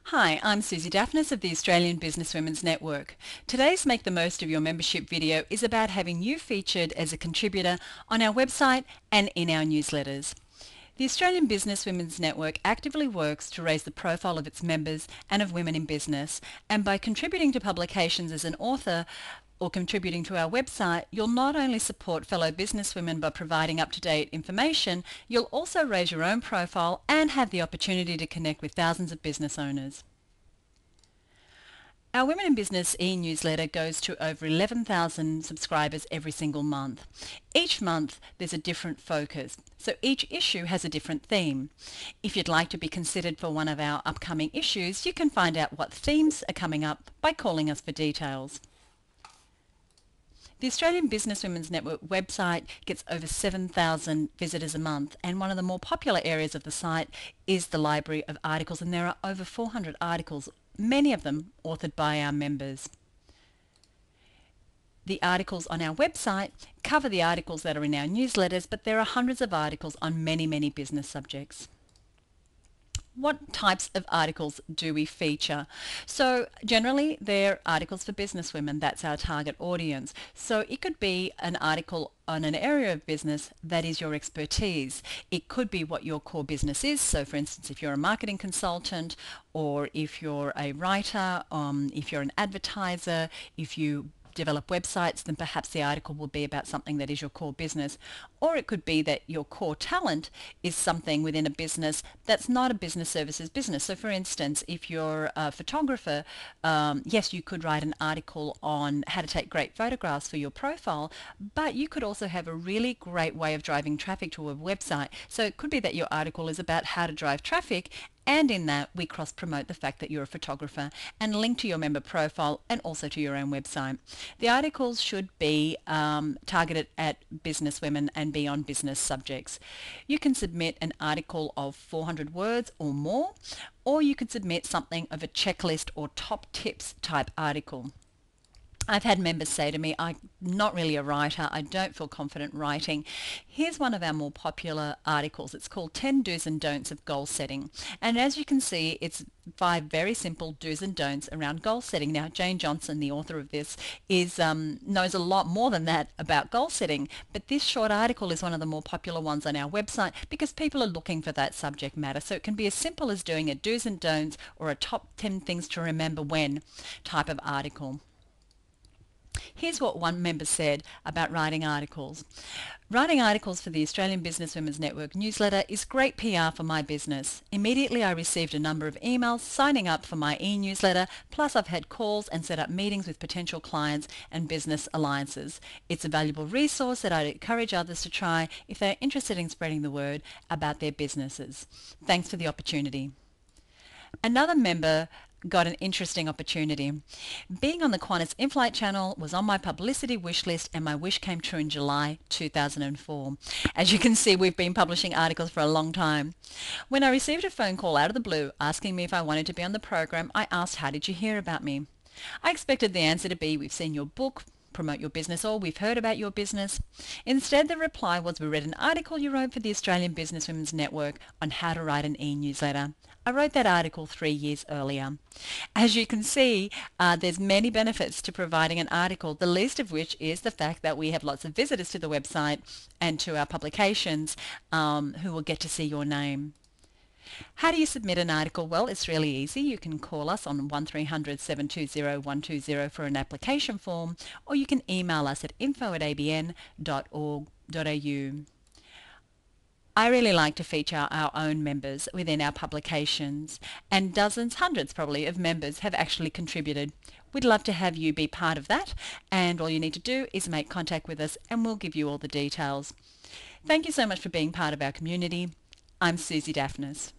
Hi, I'm Susie Daphnis of the Australian Businesswomen's Network. Today's Make the Most of Your Membership video is about having you featured as a contributor on our website and in our newsletters. The Australian Businesswomen's Network actively works to raise the profile of its members and of women in business, and by contributing to publications as an author or contributing to our website, you'll not only support fellow businesswomen by providing up-to-date information, you'll also raise your own profile and have the opportunity to connect with thousands of business owners. Our Women in Business e-newsletter goes to over 11,000 subscribers every single month. Each month there's a different focus, so each issue has a different theme. If you'd like to be considered for one of our upcoming issues, you can find out what themes are coming up by calling us for details. The Australian Businesswomen's Network website gets over 7,000 visitors a month, and one of the more popular areas of the site is the library of articles, and there are over 400 articles, many of them authored by our members. The articles on our website cover the articles that are in our newsletters, but there are hundreds of articles on many business subjects. What types of articles do we feature? So generally they're articles for businesswomen. That's our target audience. So it could be an article on an area of business that is your expertise. It could be what your core business is. So for instance, if you're a marketing consultant, or if you're a writer, if you're an advertiser, if you develop websites, then perhaps the article will be about something that is your core business. Or it could be that your core talent is something within a business that's not a business services business. So for instance, if you're a photographer, yes, you could write an article on how to take great photographs for your profile, but you could also have a really great way of driving traffic to a website. So it could be that your article is about how to drive traffic, and in that we cross-promote the fact that you're a photographer and link to your member profile and also to your own website. The articles should be targeted at business women and be on business subjects. You can submit an article of 400 words or more, or you could submit something of a checklist or top tips type article. I've had members say to me, I'm not really a writer, I don't feel confident writing. Here's one of our more popular articles. It's called 10 Do's and Don'ts of Goal Setting. And as you can see, it's 5 very simple do's and don'ts around goal setting. Now, Jane Johnson, the author of this, knows a lot more than that about goal setting, but this short article is one of the more popular ones on our website because people are looking for that subject matter. So it can be as simple as doing a do's and don'ts or a top 10 things to remember when type of article. Here's what one member said about writing articles. Writing articles for the Australian Businesswomen's Network newsletter is great PR for my business. Immediately I received a number of emails signing up for my e-newsletter, plus I've had calls and set up meetings with potential clients and business alliances. It's a valuable resource that I'd encourage others to try if they're interested in spreading the word about their businesses. Thanks for the opportunity. Another member got an interesting opportunity. Being on the Qantas in-flight channel was on my publicity wish list, and my wish came true in July 2004. As you can see, we've been publishing articles for a long time. When I received a phone call out of the blue asking me if I wanted to be on the program, I asked, "How did you hear about me?" I expected the answer to be, "We've seen your book, promote your business," or "We've heard about your business." Instead, the reply was, "We read an article you wrote for the Australian Businesswomen's Network on how to write an e-newsletter." I wrote that article 3 years earlier. As you can see, there's many benefits to providing an article, the least of which is the fact that we have lots of visitors to the website and to our publications who will get to see your name. How do you submit an article? Well, it's really easy. You can call us on 1300 720 120 for an application form, or you can email us at info@abn.org.au. I really like to feature our own members within our publications, and dozens, hundreds probably, of members have actually contributed. We'd love to have you be part of that, and all you need to do is make contact with us and we'll give you all the details. Thank you so much for being part of our community. I'm Susie Daphnis.